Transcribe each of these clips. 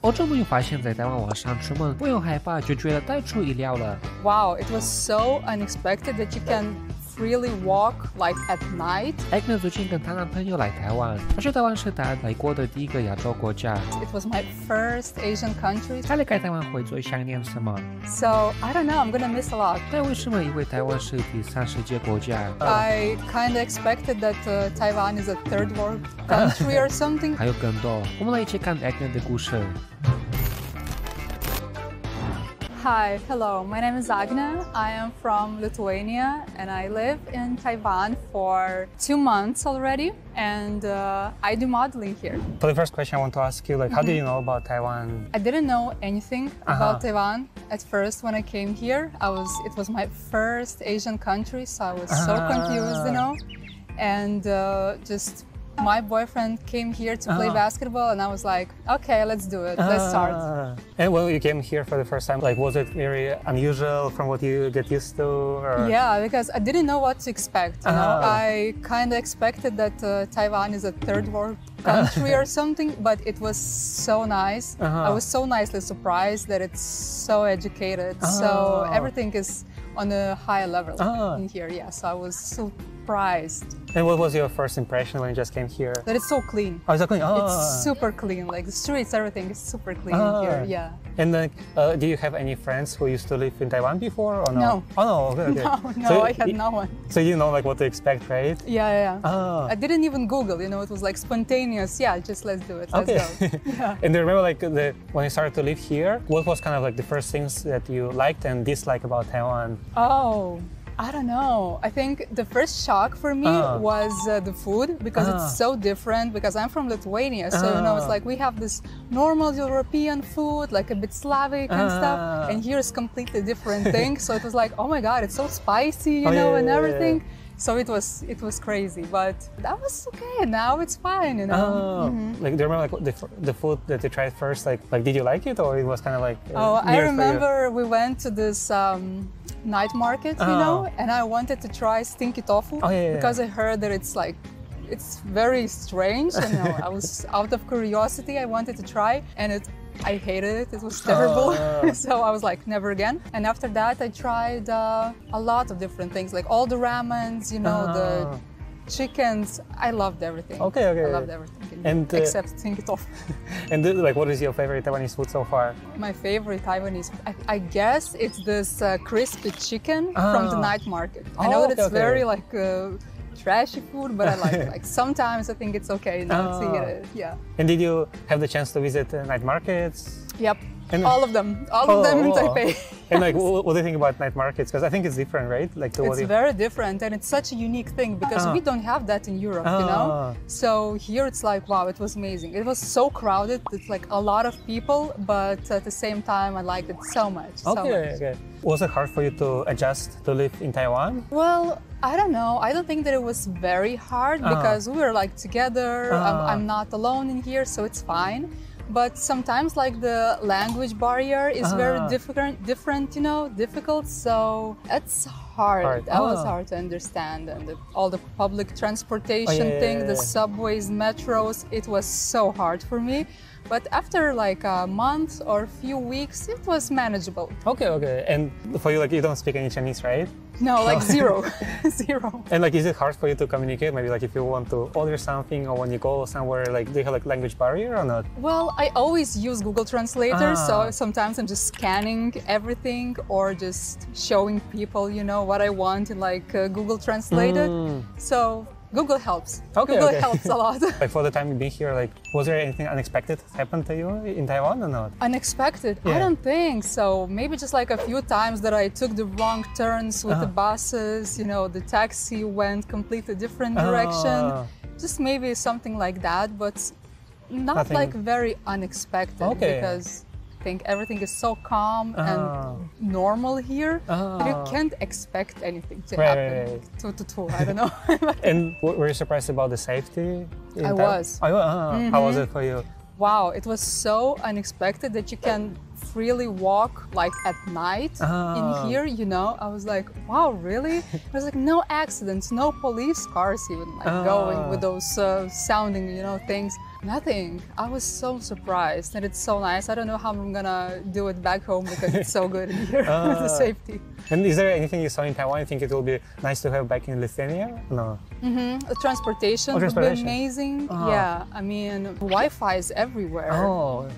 欧洲朋友发现，在台湾晚上出门不用害怕，就觉得太出意料了。Wow, it was so unexpected that you can freely walk like at night. Agne 最近跟她男朋友来台湾，而且台湾是她来过的第一个亚洲国家。It was my first Asian country. 她离开台湾会最想念什么 So, I don't know, I'm gonna miss a lot. 但为什么以为台湾是第三世界国家 I kind of expected that Taiwan is a third world country or something. 还有更多，我们来一起看 Agne 的故事。Hi, hello, my name is Agne. I am from Lithuania and I live in Taiwan for 2 months already, and I do modeling here. For the first question I want to ask you, how do you know about Taiwan? I didn't know anything about Taiwan at first when I came here. It was my first Asian country, so I was so confused, and just my boyfriend came here to play basketball, and I was like, okay, let's do it. Let's start. And when you came here for the first time, was it very unusual from what you get used to? Or? Yeah, because I didn't know what to expect. I kind of expected that Taiwan is a third world country or something, but it was so nice. I was so nicely surprised that it's so educated. So everything is on a higher level in here. Yeah, so I was surprised. And what was your first impression when you just came here? That it's so clean. Oh, it's so clean. It's super clean. Like the streets, everything is super clean in here. Yeah. And do you have any friends who used to live in Taiwan before or no? No. Oh no. Okay. No, So I had no one. So you know what to expect, right? Yeah. I didn't even Google. It was like spontaneous. Yeah, just let's do it. Let's go. Yeah. And do you remember when you started to live here, what was kind of the first things that you liked and disliked about Taiwan? Oh, I don't know. I think the first shock for me was the food, because it's so different, because I'm from Lithuania. So, it's like we have this normal European food, like a bit Slavic and stuff. And here is completely different thing. So it was like, oh my God, it's so spicy, and everything. So it was crazy, but that was okay. Now it's fine, Do you remember the food that you tried first? Did you like it, or it was kind of like? I remember we went to this night market, and I wanted to try stinky tofu because I heard that it's very strange. And I was out of curiosity. I wanted to try, and I hated it. It was terrible. So I was like, never again. And after that, I tried a lot of different things, like all the ramens, the chickens. I loved everything. Okay. I loved everything, except stinky tofu. And what is your favorite Taiwanese food so far? My favorite Taiwanese, I guess it's this crispy chicken from the night market. I know that it's very trashy food, but I like it. Sometimes I think it's okay not to eat it. Yeah. And did you have the chance to visit night markets? Yep. And all of them in Taipei. And what do you think about night markets? Because I think it's different, right? It's very different, and it's such a unique thing because we don't have that in Europe, So here it's like, wow, it was amazing. It was so crowded. It's like a lot of people, but at the same time, I liked it so much. Okay. Was it hard for you to adjust to live in Taiwan? Well, I don't know. I don't think that it was very hard because we were together. I'm not alone in here, so it's fine. But sometimes the language barrier is very different, difficult. So it's hard. That was hard to understand. And all the public transportation thing, the subways, metros, it was so hard for me. But after a month or a few weeks, it was manageable. Okay. And for you, you don't speak any Chinese, right? No, zero. Zero. And is it hard for you to communicate? Maybe if you want to order something, or when you go somewhere, do you have language barrier or not? Well, I always use Google Translator, so sometimes I'm just scanning everything or just showing people, what I want in Google Translated. So Google helps. Google helps a lot. For the time you've been here, was there anything unexpected happened to you in Taiwan or not? Unexpected? I don't think so. Maybe just a few times that I took the wrong turns with the buses, the taxi went completely different direction. Just maybe something like that, but not very unexpected because I think everything is so calm and normal here. You can't expect anything to happen. I don't know. And were you surprised about the safety? I was. How was it for you? Wow, it was so unexpected that you can freely walk at night in here, I was like, wow, really? There's no accidents, no police cars even going with those sounding, things. Nothing. I was so surprised, and it's so nice. I don't know how I'm gonna do it back home because it's so good in here with the safety. And is there anything you saw in Taiwan you think it will be nice to have back in Lithuania? No. The transportation would be amazing. Yeah, I mean, Wi-Fi is everywhere.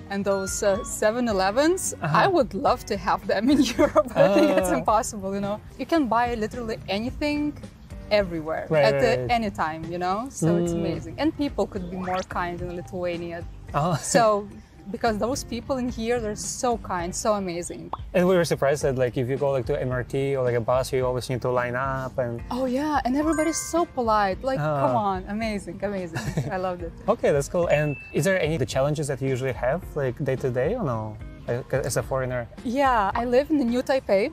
And those 7-Elevens, I would love to have them in Europe. I think it's impossible, you know. You can buy literally anything everywhere any time, you know. So it's amazing. And people could be more kind in Lithuania. So because those people in here, they're so kind, so amazing. And we were surprised that like if you go like to MRT or like a bus, you always need to line up and... Oh yeah, and everybody's so polite. Like, come on, amazing, amazing. I loved it. Okay, that's cool. And is there any of the challenges that you usually have like day to day or no? As a foreigner? Yeah, I live in the New Taipei,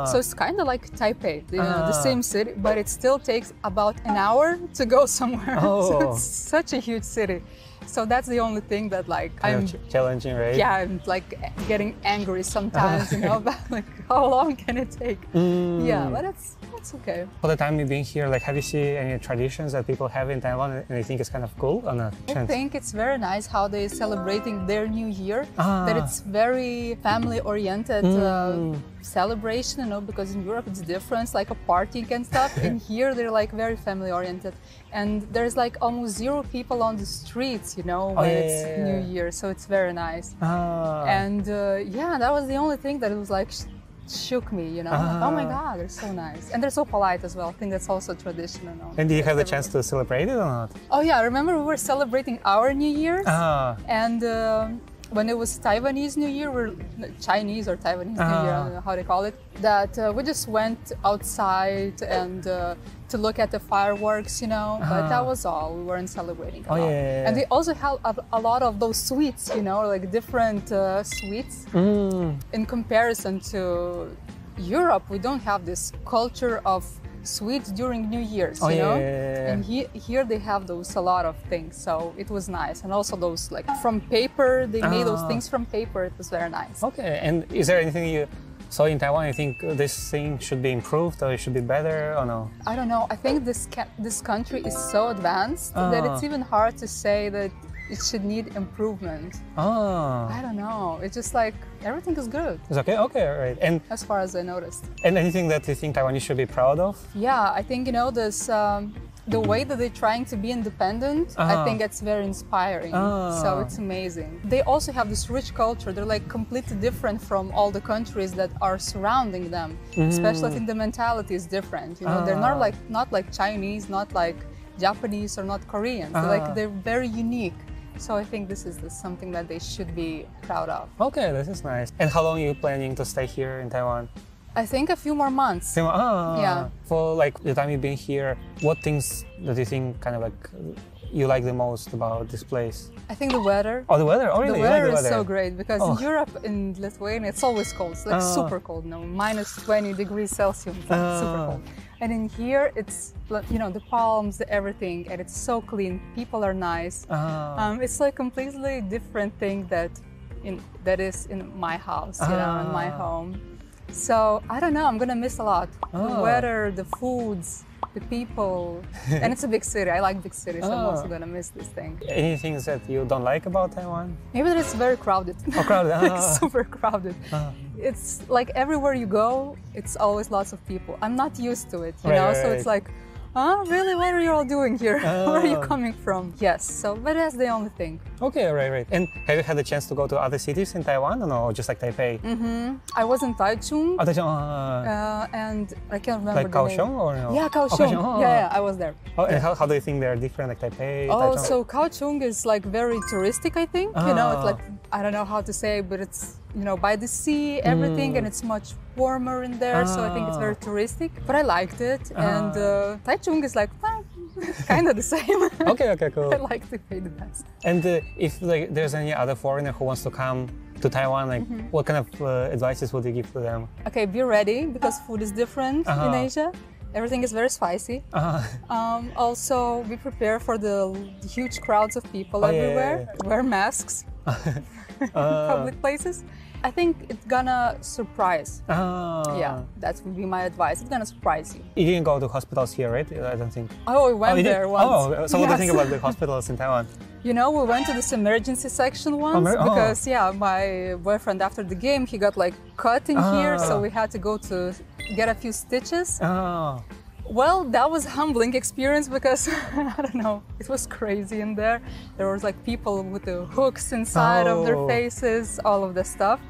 so it's kind of like Taipei, you know, the same city, but it still takes about an hour to go somewhere. So it's such a huge city. So that's the only thing that like I'm challenging, right? Yeah, I'm like getting angry sometimes, you know, about like how long can it take? Yeah, but it's okay. For the time you've been here, like have you seen any traditions that people have in Taiwan and you think it's kind of cool or not? I think it's very nice how they're celebrating their new year, that it's very family-oriented celebration, you know, because in Europe it's different, it's like a party and stuff. And here they're like very family-oriented. And there's like almost 0 people on the streets, you know, when it's New Year. So it's very nice. And yeah, that was the only thing that it was like shook me, you know. Like, oh my God, they're so nice. And they're so polite as well. I think that's also traditional. And did you have the chance to celebrate it or not? Oh yeah, I remember we were celebrating our New Year's. And when it was Taiwanese New Year, or Chinese or Taiwanese New Year, I don't know how they call it, that we just went outside and to look at the fireworks, you know, but that was all. We weren't celebrating a lot. And they also have a lot of those sweets, you know, like different sweets. In comparison to Europe, we don't have this culture of sweets during New Year's, you know? And here they have those, a lot of things, so it was nice. And also those like from paper, they made those things from paper. It was very nice. Okay, and is there anything you saw in Taiwan you think this thing should be improved or it should be better or no? I don't know. I think this country is so advanced that it's even hard to say that it should need improvement. I don't know. It's just like everything is good. It's okay? Okay, all right. And as far as I noticed. And anything that you think Taiwanese should be proud of? Yeah, I think, you know, this the way that they're trying to be independent, I think it's very inspiring. So it's amazing. They also have this rich culture. They're like completely different from all the countries that are surrounding them. Especially I think the mentality is different. You know, they're not like Chinese, not like Japanese or not Koreans. They're very unique. So I think this is something that they should be proud of. Okay, this is nice. And how long are you planning to stay here in Taiwan? I think a few more months. Yeah. For like the time you've been here, what things that you think kind of like you like the most about this place? I think the weather. Oh, the weather? Oh, really? The weather is so great because in Europe, in Lithuania, it's always cold. It's like super cold, no, minus 20 degrees Celsius, super cold. And in here, it's, you know, the palms, everything, and it's so clean. People are nice. It's like completely different thing that is in my house, you know, in my home. So I don't know. I'm gonna miss a lot. The weather, the foods, the people, and it's a big city. I like big cities, so I'm also gonna miss this thing. Any things that you don't like about Taiwan? Maybe that it's very crowded. Oh, crowded. Like super crowded. It's like everywhere you go, it's always lots of people. I'm not used to it, you know. So it's like, really? What are you all doing here? Where are you coming from? Yes, so, but that's the only thing. Okay, right. And have you had the chance to go to other cities in Taiwan or no, or just like Taipei? I was in Taichung. Oh, Taichung. And I can't remember like Kaohsiung or no? Yeah, Kaohsiung. Yeah, I was there. Oh, and how do you think they're different, like Taipei, Oh, Taichung? so Kaohsiung is like very touristic, I think. You know, it's like, I don't know how to say, but it's, you know, by the sea, everything, and it's much warmer in there, so I think it's very touristic. But I liked it, and Taichung is like, kind of the same. Okay, cool. I like Taipei the best. And if like there's any other foreigner who wants to come to Taiwan, like what kind of advices would you give to them? Okay, be ready because food is different in Asia. Everything is very spicy. Also, be prepared for the huge crowds of people everywhere. Wear masks in public places. I think it's gonna surprise. Yeah, that would be my advice. It's gonna surprise you. You didn't go to hospitals here, right? I don't think. Oh, we went there once. Oh, so what do you think about the hospitals in Taiwan? You know, we went to this emergency section once because, yeah, my boyfriend after the game, he got like cut in here, so we had to go to get a few stitches. Well, that was a humbling experience because, I don't know, it was crazy in there. There was like people with the hooks inside of their faces, all of the stuff.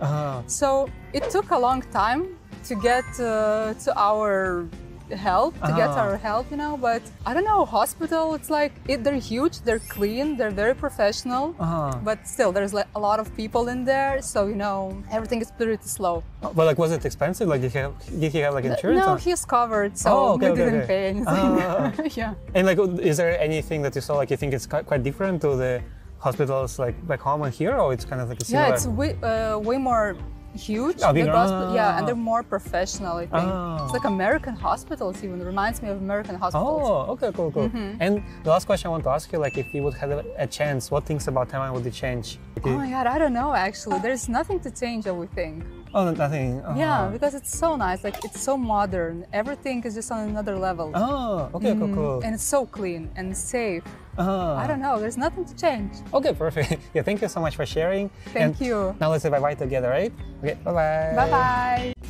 So it took a long time to get to our help, you know, but I don't know, hospital, it's like, they're huge, they're clean, they're very professional, but still there's like a lot of people in there, so, you know, everything is pretty slow. But like, was it expensive? Like, did he have like insurance? No, he's covered, so we didn't pay anything. Yeah. And like, is there anything that you saw, like, you think it's quite different to the hospitals like back home and here, or it's kind of like a similar? Yeah, it's way more huge, and they're more professional, I think. It's like American hospitals even, reminds me of American hospitals. Oh, okay, cool. And the last question I want to ask you, like, if you would have a chance, what things about Taiwan would you change? Oh my God, I don't know actually. There's nothing to change, I would think. Oh, nothing? Yeah, because it's so nice, like it's so modern. Everything is just on another level. Oh, okay, cool. And it's so clean and safe. I don't know, there's nothing to change. Okay, perfect. Yeah, thank you so much for sharing. Thank you. Now let's say bye-bye together, right? Okay, bye-bye. Bye-bye.